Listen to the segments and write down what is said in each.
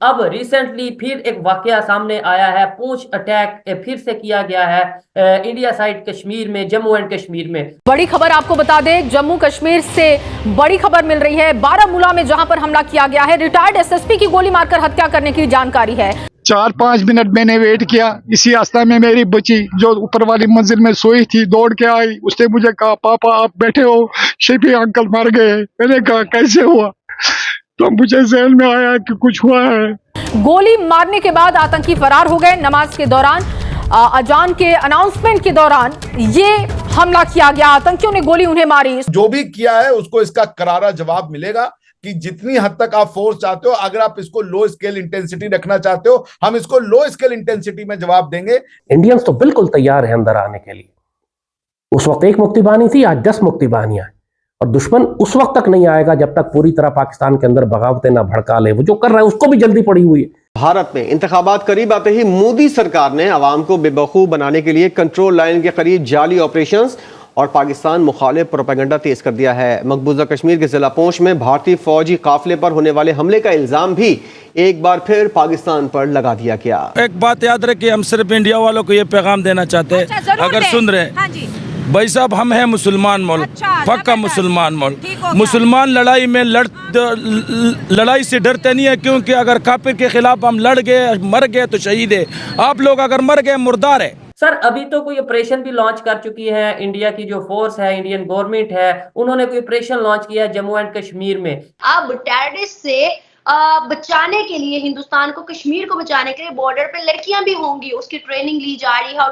अब रिसेंटली फिर एक वाकया सामने आया है, पूंछ अटैक फिर से किया गया है इंडिया साइड कश्मीर में, जम्मू एंड कश्मीर में। बड़ी खबर आपको बता दें, जम्मू कश्मीर से बड़ी खबर मिल रही है। बारामूला में जहां पर हमला किया गया है, रिटायर्ड एसएसपी की गोली मारकर हत्या करने की जानकारी है। 4-5 मिनट मैंने वेट किया। इसी रास्ता में मेरी बच्ची जो ऊपर वाली मंजिल में सोई थी दौड़ के आई। उसने मुझे कहा, पापा आप बैठे हो, शफी अंकल मर गए। मैंने कहा कैसे हुआ? तो मुझे ज़हन में आया कि कुछ हुआ है। गोली मारने के बाद आतंकी फरार हो गए। नमाज के दौरान, अजान के अनाउंसमेंट के दौरान ये हमला किया गया। आतंकियों ने गोली उन्हें मारी। जो भी किया है उसको इसका करारा जवाब मिलेगा कि जितनी हद तक आप फोर्स चाहते हो, अगर आप इसको लो स्केल इंटेंसिटी रखना चाहते हो, हम इसको लो स्केल इंटेंसिटी में जवाब देंगे। इंडियंस तो बिल्कुल तैयार है अंदर आने के लिए। उस वक्त एक मुक्ति बानी थी, आज 10 मुक्ति बानियां हैं। और दुश्मन उस वक्त तक नहीं आएगा जब तक पूरी तरह पाकिस्तान के अंदर बगावतें ना भड़का ले। वो जो कर रहा है उसको भी जल्दी पड़ी हुई है। भारत में इंतखाबात करीब आते ही मोदी सरकार ने आवाम को बेवकूफ बनाने के लिए कंट्रोल लाइन के करीब जाली ऑपरेशंस और पाकिस्तान मुखालिफ प्रोपेगेंडा तेज कर दिया है। मकबूजा कश्मीर के जिला पूंछ में भारतीय फौजी काफिले पर होने वाले हमले का इल्जाम भी एक बार फिर पाकिस्तान पर लगा दिया गया। एक बात याद रखिए, हम सिर्फ इंडिया वालों को ये पैगाम देना चाहते हैं, अगर सुन रहे हैं भाई साहब, हम हैं मुसलमान मुल्क, पक्का मुसलमान मुल्क। मुसलमान लड़ाई में लड़ाई से डरते नहीं है, क्योंकि अगर काफिर के खिलाफ हम लड़ गए, मर गए तो शहीद है। आप लोग अगर मर गए मुर्दार है। सर अभी तो कोई ऑपरेशन भी लॉन्च कर चुकी है इंडिया की जो फोर्स है, इंडियन गवर्नमेंट है, उन्होंने कोई ऑपरेशन लॉन्च किया है जम्मू एंड कश्मीर में। अब टेररिस्ट से बचाने के लिए, हिंदुस्तान को, कश्मीर को बचाने के लिए बॉर्डर पे लड़कियां भी होंगी, उसकी ट्रेनिंग ली जा रही है।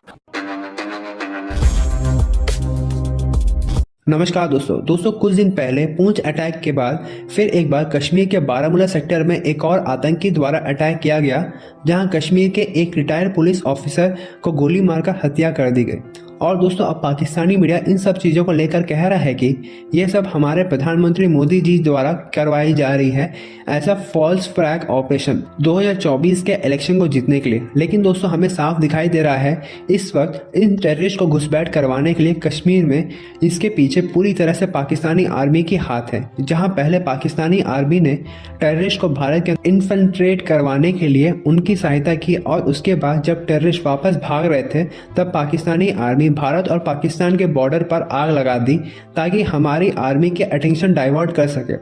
नमस्कार दोस्तों कुछ दिन पहले पूंछ अटैक के बाद फिर एक बार कश्मीर के बारामूला सेक्टर में एक और आतंकी द्वारा अटैक किया गया, जहां कश्मीर के एक रिटायर्ड पुलिस ऑफिसर को गोली मारकर हत्या कर दी गई। और दोस्तों अब पाकिस्तानी मीडिया इन सब चीज़ों को लेकर कह रहा है कि ये सब हमारे प्रधानमंत्री मोदी जी द्वारा करवाई जा रही है, ऐसा फॉल्स फ्लैग ऑपरेशन 2024 के इलेक्शन को जीतने के लिए। लेकिन दोस्तों हमें साफ दिखाई दे रहा है इस वक्त इन टेररिस्ट को घुसपैठ करवाने के लिए कश्मीर में इसके पीछे पूरी तरह से पाकिस्तानी आर्मी की हाथ है। जहाँ पहले पाकिस्तानी आर्मी ने टेररिस्ट को भारत के इन्फिल्ट्रेट करवाने के लिए उनकी सहायता की, और उसके बाद जब टेररिस्ट वापस भाग रहे थे तब पाकिस्तानी आर्मी भारत और पाकिस्तान के बॉर्डर पर आग लगा दी ताकि हमारी आर्मी के अटेंशन डाइवर्ट कर सके।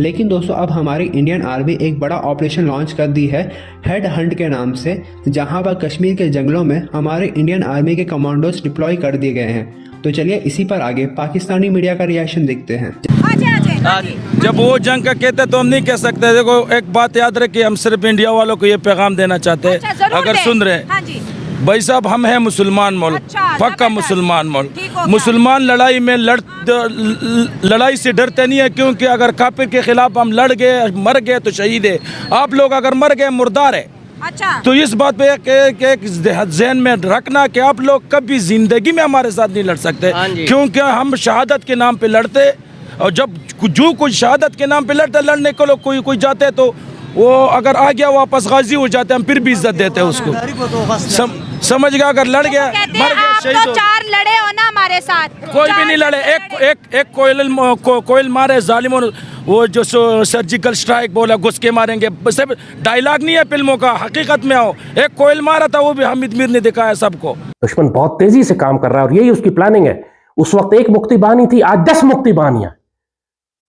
लेकिन दोस्तों अब हमारी इंडियन आर्मी एक बड़ा ऑपरेशन लॉन्च कर दी है हेड हंट के नाम से, जहां पर कश्मीर के जंगलों में हमारे इंडियन आर्मी के कमांडोज डिप्लॉय कर दिए गए हैं। तो चलिए इसी पर आगे पाकिस्तानी मीडिया का रिएक्शन देखते हैं। जब वो जंग का कहते तो हम नहीं कह सकते। देखो एक बात याद रखिए, हम सिर्फ इंडिया वालों को ये पैगाम देना चाहते हैं, अगर सुन रहे हैं भाई साहब, हम हैं मुसलमान मुल्क, पक्का मुसलमान मुल्क। मुसलमान लड़ाई में लड़ाई से डरते नहीं है, क्योंकि अगर काफिर के खिलाफ हम लड़ गए, मर गए तो शहीद है। आप लोग अगर मर गए मुर्दार है। तो इस बात पे एक ज़हन में रखना कि आप लोग कभी जिंदगी में हमारे साथ नहीं लड़ सकते, क्योंकि हम शहादत के नाम पे लड़ते। और जब जो कोई शहादत के नाम पे लड़ने को लोग कोई जाते तो वो अगर आ गया वापस गाजी हो जाते, हम फिर भी इज्जत देते हैं उसको। समझ गया, अगर लड़ गया मर गया शहीद हो। 4 लड़े हो ना हमारे साथ, कोई भी नहीं लड़े। एक कोयल मारे जालिमों, वो जो सर्जिकल स्ट्राइक बोला घुस के मारेंगे, सब डायलॉग नहीं है फिल्मों का, हकीकत में आओ। एक कोयल मारा था, वो भी हामिद मीर ने दिखाया सबको। दुश्मन बहुत तेजी से काम कर रहा है और यही उसकी प्लानिंग है। उस वक्त एक मुक्ति बानी थी, आज 10 मुक्ति बानियां।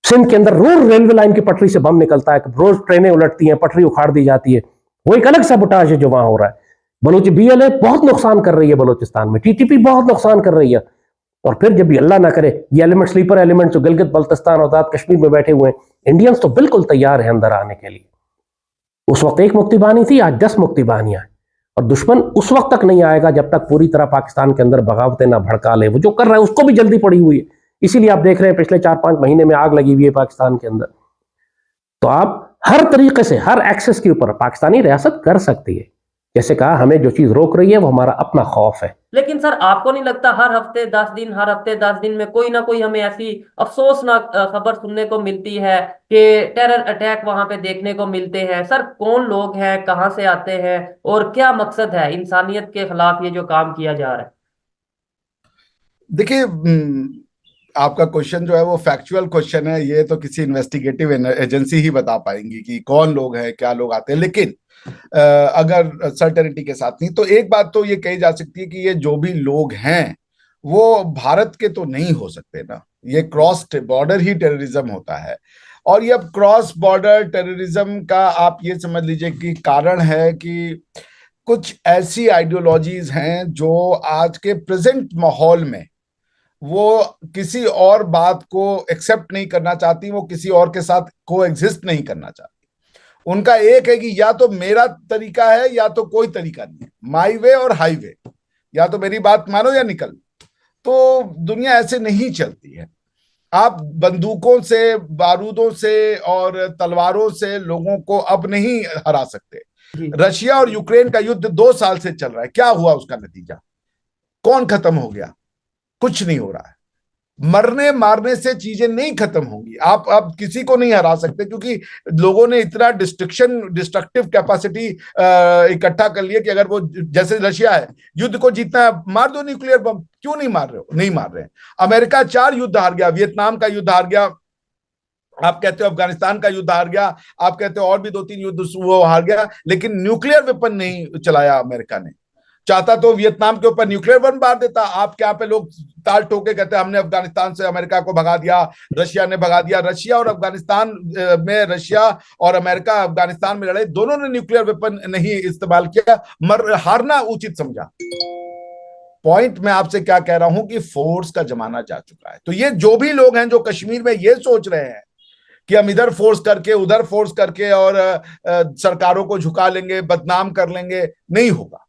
सिंध के अंदर रोज रेलवे लाइन की पटरी से बम निकलता है, रोज ट्रेनें उलटती हैं, पटरी उखाड़ दी जाती है। वो एक अलग साबोटाज है जो वहां हो रहा है। बलूची BLA बहुत नुकसान कर रही है बलूचिस्तान में, TTP बहुत नुकसान कर रही है। और फिर जब भी अल्लाह ना करे ये एलिमेंट, स्लीपर एलिमेंट जो गिलगित बल्तिस्तान और आजाद कश्मीर में बैठे हुए हैं, इंडियंस तो बिल्कुल तैयार है अंदर आने के लिए। उस वक्त एक मुक्ति बानी थी, आज 10 मुक्ति बानियां हैं। और दुश्मन उस वक्त तक नहीं आएगा जब तक पूरी तरह पाकिस्तान के अंदर बगावतें ना भड़का ले। वो जो कर रहा है उसको भी जल्दी पड़ी हुई है। इसीलिए आप देख रहे हैं पिछले 4-5 महीने में आग लगी हुई है पाकिस्तान के अंदर। तो आप हर तरीके से, हर एक्सेस के ऊपर पाकिस्तानी रियासत कर सकती है। जैसे कहा, हमें जो चीज रोक रही है वो हमारा अपना खौफ है। लेकिन सर आपको नहीं लगता हर हफ्ते 10 दिन में कोई ना कोई हमें ऐसी अफसोसनाक खबर सुनने को मिलती है कि टेरर अटैक वहां पे देखने को मिलते हैं? सर कौन लोग हैं, कहां से आते हैं और क्या मकसद है इंसानियत के खिलाफ ये जो काम किया जा रहा है? देखिए, आपका क्वेश्चन जो है वो फैक्चुअल क्वेश्चन है, ये तो किसी इन्वेस्टिगेटिव एजेंसी ही बता पाएंगी कि कौन लोग हैं, क्या लोग आते हैं। लेकिन अगर सर्टेनिटी के साथ नहीं, तो एक बात तो ये कही जा सकती है कि ये जो भी लोग हैं वो भारत के तो नहीं हो सकते ना, ये क्रॉस बॉर्डर ही टेररिज्म होता है। और ये अब क्रॉस बॉर्डर टेररिज्म का आप ये समझ लीजिए कि कारण है कि कुछ ऐसी आइडियोलॉजीज हैं जो आज के प्रेजेंट माहौल में वो किसी और बात को एक्सेप्ट नहीं करना चाहती, वो किसी और के साथ को एग्जिस्ट नहीं करना चाहती। उनका एक है कि या तो मेरा तरीका है या तो कोई तरीका नहीं है, माई वे और हाई वे, या तो मेरी बात मानो या निकल। तो दुनिया ऐसे नहीं चलती है। आप बंदूकों से, बारूदों से और तलवारों से लोगों को अब नहीं हरा सकते। रशिया और यूक्रेन का युद्ध 2 साल से चल रहा है, क्या हुआ उसका नतीजा? कौन खत्म हो गया? कुछ नहीं हो रहा है। मरने मारने से चीजें नहीं खत्म होंगी। आप किसी को नहीं हरा सकते, क्योंकि लोगों ने इतना डिस्ट्रक्टिव कैपेसिटी इकट्ठा कर लिया कि अगर वो, जैसे रशिया है, युद्ध को जीतना है, मार दो न्यूक्लियर बम। क्यों नहीं मार रहे हो? नहीं मार रहे हैं। अमेरिका 4 युद्ध हार गया, वियतनाम का युद्ध हार गया, आप कहते हो अफगानिस्तान का युद्ध हार गया, आप कहते हो और भी 2-3 युद्ध वो हार गया, लेकिन न्यूक्लियर वेपन नहीं चलाया अमेरिका ने। चाहता तो वियतनाम के ऊपर न्यूक्लियर बम मार देता। आपके यहाँ पे लोग ताल ठोके कहते हैं हमने अफगानिस्तान से अमेरिका को भगा दिया, रशिया ने भगा दिया। रशिया और अफगानिस्तान में, रशिया और अमेरिका अफगानिस्तान में लड़े, दोनों ने न्यूक्लियर वेपन नहीं इस्तेमाल किया, हारना उचित समझा। पॉइंट मैं आपसे क्या कह रहा हूं कि फोर्स का जमाना जा चुका है। तो ये जो भी लोग हैं जो कश्मीर में ये सोच रहे हैं कि हम इधर फोर्स करके उधर फोर्स करके और सरकारों को झुका लेंगे, बदनाम कर लेंगे, नहीं होगा,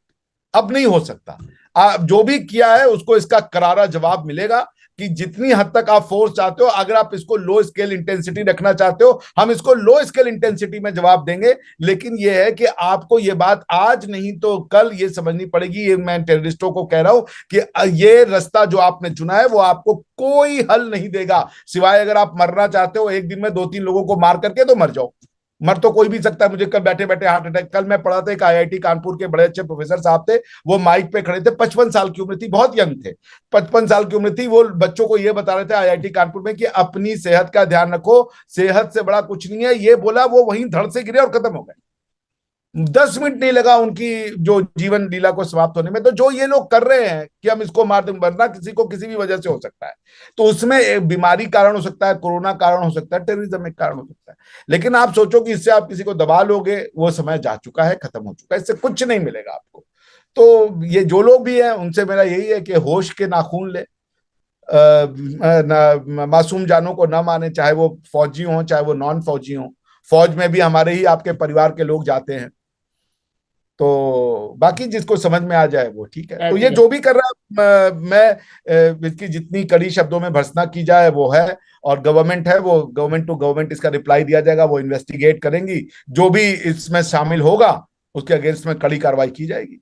अब नहीं हो सकता। जो भी किया है उसको इसका करारा जवाब मिलेगा कि जितनी हद तक आप फोर्स चाहते हो, अगर आप इसको लो स्केल इंटेंसिटी रखना चाहते हो, हम इसको लो स्केल इंटेंसिटी में जवाब देंगे। लेकिन यह है कि आपको ये बात आज नहीं तो कल ये समझनी पड़ेगी, ये मैं टेररिस्टों को कह रहा हूं कि ये रास्ता जो आपने चुना है वो आपको कोई हल नहीं देगा, सिवाय अगर आप मरना चाहते हो एक दिन में 2-3 लोगों को मार करके, तो मर जाओ। मर तो कोई भी सकता है। मुझे कल बैठे बैठे हार्ट अटैक, कल मैं पढ़ा था, एक आईआईटी कानपुर के बड़े अच्छे प्रोफेसर साहब थे, वो माइक पे खड़े थे, 55 साल की उम्र थी, बहुत यंग थे, 55 साल की उम्र थी। वो बच्चों को ये बता रहे थे आईआईटी कानपुर में कि अपनी सेहत का ध्यान रखो, सेहत से बड़ा कुछ नहीं है। ये बोला, वो वहीं धड़ से गिरे और खत्म हो गए। 10 मिनट नहीं लगा उनकी जो जीवन लीला को समाप्त होने में। तो जो ये लोग कर रहे हैं कि हम इसको मार दें, मरना किसी को किसी भी वजह से हो सकता है, तो उसमें एक बीमारी कारण हो सकता है, कोरोना कारण हो सकता है, टेररिज्म एक कारण हो सकता है। लेकिन आप सोचो कि इससे आप किसी को दबा लोगे, वो समय जा चुका है, खत्म हो चुका है, इससे कुछ नहीं मिलेगा आपको। तो ये जो लोग भी हैं उनसे मेरा यही है कि होश के नाखून ले, मासूम जानों को ना माने, चाहे वो फौजी हो चाहे वो नॉन फौजी हो। फौज में भी हमारे ही आपके परिवार के लोग जाते हैं। तो बाकी जिसको समझ में आ जाए वो ठीक है। तो ये जो भी कर रहा है, मैं इसकी जितनी कड़ी शब्दों में भर्त्सना की जाए वो है, और गवर्नमेंट है, वो गवर्नमेंट टू गवर्नमेंट इसका रिप्लाई दिया जाएगा, वो इन्वेस्टिगेट करेंगी, जो भी इसमें शामिल होगा उसके अगेंस्ट में कड़ी कार्रवाई की जाएगी।